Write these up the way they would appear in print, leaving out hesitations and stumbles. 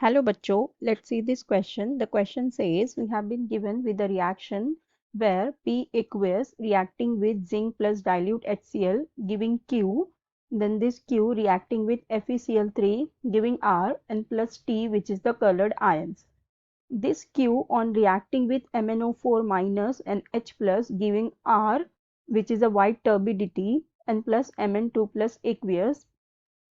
Hello bachcho, let's see this question. The question says we have been given with a reaction where P aqueous reacting with zinc plus dilute HCl giving Q, then this Q reacting with FeCl3 giving R and plus T, which is the colored ions. This Q on reacting with MnO4 minus and H plus giving R, which is a white turbidity, and plus Mn2 plus aqueous,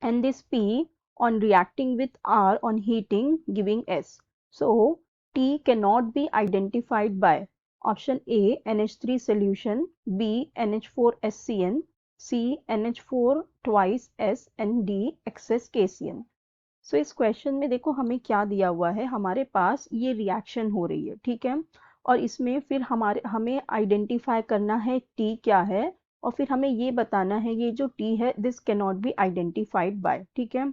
and this P on reacting with R on heating giving S. So T cannot be identified by option A NH3 solution, B NH4SCN, C NH4 twice S and D excess KCN. सो इस question में देखो हमें क्या दिया हुआ है, हमारे पास ये रिएक्शन हो रही है, ठीक है, और इसमें फिर हमें आइडेंटिफाई करना है टी क्या है, और फिर हमें ये बताना है ये जो टी है this can not be identified by, ठीक है।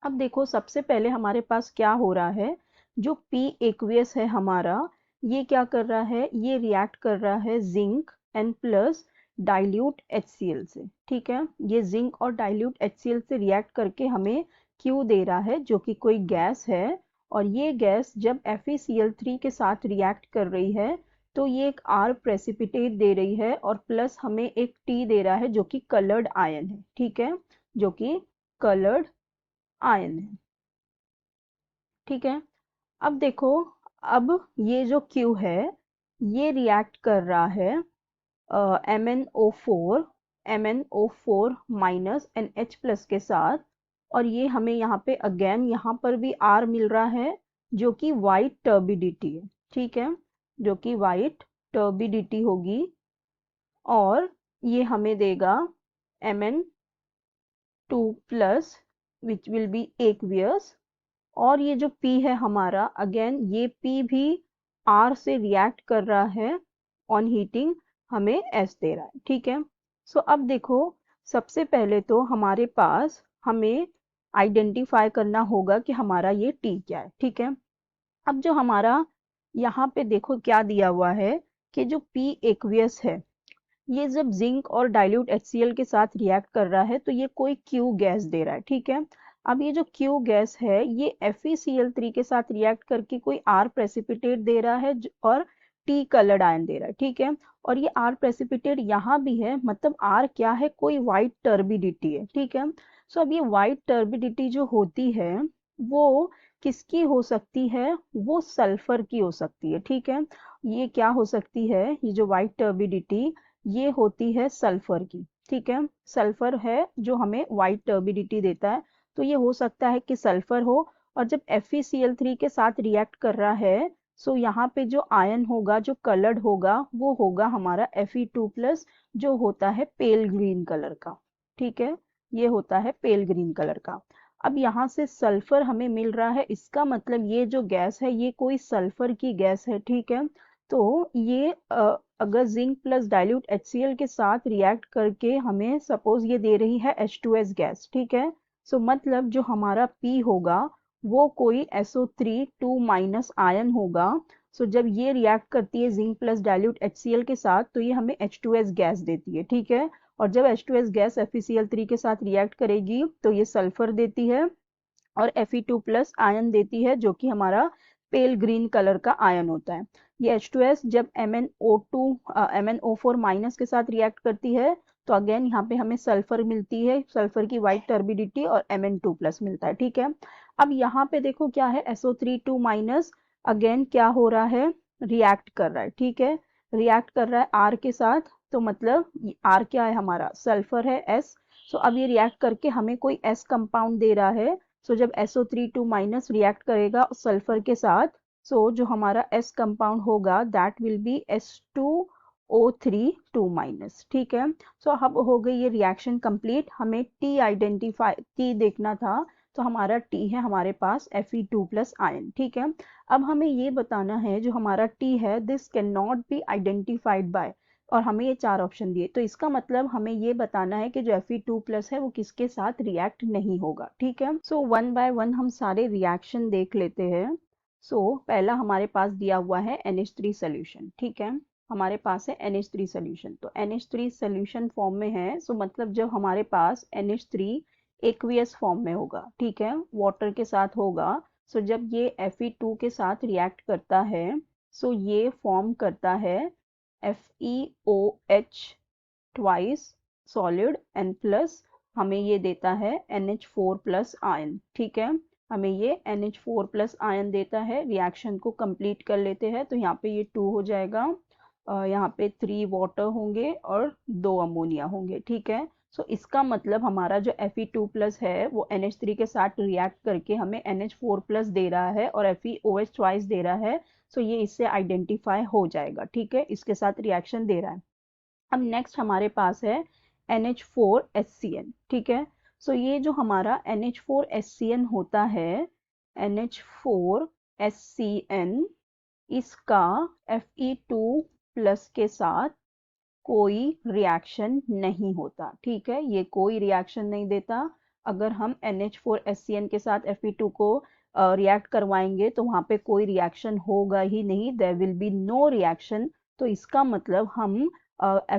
अब देखो सबसे पहले हमारे पास क्या हो रहा है, जो पी एक्वियस है हमारा, ये क्या कर रहा है, ये रिएक्ट कर रहा है zinc and plus dilute HCl से, ठीक है, ये जिंक और डाइल्यूट HCl से रिएक्ट करके हमें Q दे रहा है जो कि कोई गैस है, और ये गैस जब FeCl3 के साथ रिएक्ट कर रही है तो ये एक R प्रेसिपिटेट दे रही है और प्लस हमें एक T दे रहा है जो कि कलर्ड आयन है, ठीक है, जो कि कलर्ड आयन है, ठीक है। अब देखो, अब ये जो Q है ये रिएक्ट कर रहा है MnO4 minus and H plus के साथ, और ये हमें यहाँ पे अगेन यहाँ पर भी R मिल रहा है जो कि वाइट टर्बिडिटी है, ठीक है, जो कि वाइट टर्बिडिटी होगी, और ये हमें देगा Mn2 plus which will be aqueous, और ये जो P है हमारा अगेन ये P भी R से रिएक्ट कर रहा है ऑन हीटिंग, हमें S दे रहा है, ठीक है। सो अब देखो सबसे पहले तो हमारे पास हमें आइडेंटिफाई करना होगा कि हमारा ये T क्या है, ठीक है। अब जो हमारा यहाँ पे देखो क्या दिया हुआ है कि जो P एक्वियस है ये जब जिंक और डाइल्यूट HCl के साथ रिएक्ट कर रहा है तो ये कोई Q गैस दे रहा है, ठीक है। अब ये जो Q गैस है ये FeCl3 के साथ रिएक्ट करके कोई R प्रेसिपिटेट दे रहा है और T कलर्ड आयन दे रहा है, ठीक है, और ये R प्रेसिपिटेट यहाँ भी है, मतलब R क्या है, कोई वाइट टर्बिडिटी है, ठीक है। सो अब ये वाइट टर्बिडिटी जो होती है वो किसकी हो सकती है, वो सल्फर की हो सकती है, ठीक है। ये क्या हो सकती है, ये जो वाइट टर्बिडिटी ये होती है सल्फर की, ठीक है, सल्फर है जो हमें वाइट टर्बिडिटी देता है, तो ये हो सकता है कि सल्फर हो, और जब FeCl3 के साथ रिएक्ट कर रहा है सो यहाँ पे जो आयन होगा जो कलर्ड होगा वो होगा हमारा Fe2 प्लस, जो होता है पेल ग्रीन कलर का, ठीक है, ये होता है पेल ग्रीन कलर का। अब यहाँ से सल्फर हमें मिल रहा है, इसका मतलब ये जो गैस है ये कोई सल्फर की गैस है, ठीक है। तो ये अगर जिंक प्लस डाइल्यूट HCl के साथ रिएक्ट करके हमें सपोज ये दे रही है H2S गैस, ठीक है। सो मतलब जो हमारा P होगा वो कोई SO3 2 माइनस आयन होगा। सो जब ये रिएक्ट करती है जिंक प्लस डाइल्यूट HCl के साथ तो ये हमें H2S गैस देती है, ठीक है, और जब H2S गैस FeCl3 के साथ रिएक्ट करेगी तो ये सल्फर देती है और Fe2 प्लस आयन देती है जो कि हमारा पेल ग्रीन कलर का आयन होता है। ये H2S जब MnO4 माइनस के साथ रिएक्ट करती है तो अगेन यहाँ पे हमें सल्फर मिलती है, सल्फर की वाइट टर्बिडिटी, और Mn2 प्लस मिलता है, ठीक है। अब यहाँ पे देखो क्या है, SO3 2 माइनस अगेन क्या हो रहा है, रिएक्ट कर रहा है, ठीक है, रिएक्ट कर रहा है R के साथ, तो मतलब R क्या है हमारा सल्फर है S। सो अब ये रिएक्ट करके हमें कोई S कंपाउंड दे रहा है, सो जब SO3 2 माइनस रिएक्ट करेगा सल्फर के साथ सो जो हमारा S कंपाउंड होगा that will be S2O3 2 minus, ठीक है। सो अब हो गई ये रिएक्शन कंप्लीट, हमें T देखना था, तो हमारा T है हमारे पास Fe2 प्लस आयन, ठीक है। अब हमें ये बताना है जो हमारा T है this can not be identified by, और हमें ये 4 ऑप्शन दिए, तो इसका मतलब हमें ये बताना है कि जो Fe2 प्लस है वो किसके साथ रिएक्ट नहीं होगा, ठीक है। सो वन बाय वन हम सारे रिएक्शन देख लेते हैं। सो पहला हमारे पास दिया हुआ है NH3 सोल्यूशन, ठीक है, हमारे पास है NH3 सोल्यूशन, तो NH3 सोल्यूशन फॉर्म में है, सो मतलब जब हमारे पास NH3 एक्वियस फॉर्म में होगा, ठीक है, वाटर के साथ होगा, सो जब ये Fe2 के साथ रिएक्ट करता है सो ये फॉर्म करता है FeOH twice solid and plus हमें ये देता है NH4 प्लस आयन। ठीक है, हमें ये NH4 प्लस आयन देता है। रिएक्शन को कंप्लीट कर लेते हैं तो यहाँ पे ये 2 हो जाएगा, यहाँ पे 3 वाटर होंगे और 2 अमोनिया होंगे। ठीक है, सो इसका मतलब हमारा जो Fe2 प्लस है वो NH3 के साथ रिएक्ट करके हमें NH4 प्लस दे रहा है और FeOH ट्वाइस दे रहा है। सो ये इससे आइडेंटिफाई हो जाएगा। ठीक है, इसके साथ रिएक्शन दे रहा है। अब नेक्स्ट हमारे पास है NH4HCN। ठीक है, सो ये जो हमारा NH4HCN होता है, NH4HCN इसका Fe2 प्लस के साथ कोई रिएक्शन नहीं होता। ठीक है, ये कोई रिएक्शन नहीं देता। अगर हम NH4HCN के साथ Fe2 को रिएक्ट करवाएंगे तो वहाँ पे कोई रिएक्शन होगा ही नहीं, there will be no reaction. तो इसका मतलब हम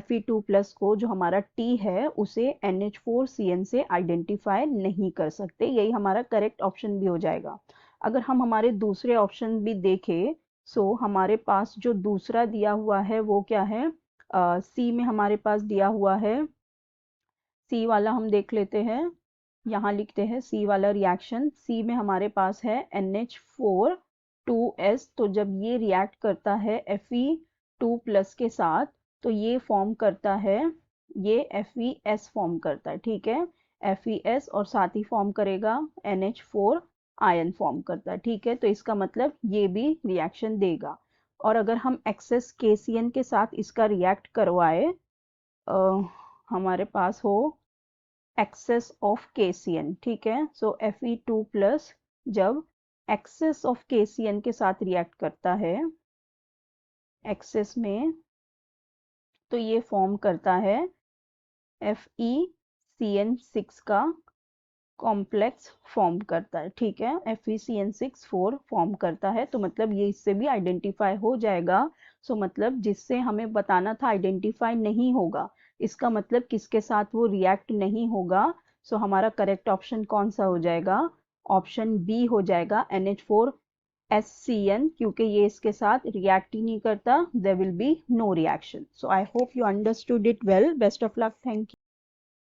Fe2 प्लस को जो हमारा T है उसे NH4CN से आइडेंटिफाई नहीं कर सकते। यही हमारा करेक्ट ऑप्शन भी हो जाएगा। अगर हम हमारे दूसरे ऑप्शन भी देखें सो हमारे पास जो दूसरा दिया हुआ है वो क्या है, सी में हमारे पास दिया हुआ है, सी वाला हम देख लेते हैं। यहाँ लिखते हैं सी वाला रिएक्शन। सी में हमारे पास है NH4 2S। तो जब ये रिएक्ट करता है Fe2 प्लस के साथ तो ये फॉर्म करता है, ये FeS फॉर्म करता है। ठीक है, FeS और साथ ही फॉर्म करेगा NH4 आयन फॉर्म करता है। ठीक है, तो इसका मतलब ये भी रिएक्शन देगा। और अगर हम एक्सेस KCN के साथ इसका रिएक्ट करवाए, हमारे पास हो एक्सेस ऑफ KCN। ठीक है, सो Fe2 प्लस जब एक्सेस ऑफ KCN के साथ रिएक्ट करता है एक्सेस में तो ये फॉर्म करता है FeCN6 का कॉम्प्लेक्स फॉर्म करता है। ठीक है, FeCN6 4 फॉर्म करता है। तो मतलब ये इससे भी आइडेंटिफाई हो जाएगा। सो मतलब जिससे हमें बताना था आइडेंटिफाई नहीं होगा, इसका मतलब किसके साथ वो रिएक्ट नहीं होगा। सो हमारा करेक्ट ऑप्शन कौन सा हो जाएगा, ऑप्शन बी हो जाएगा NH4HCN, क्योंकि ये इसके साथ रिएक्ट ही नहीं करता, there will be no reaction. So I hope you understood it well. Best of luck, thank you.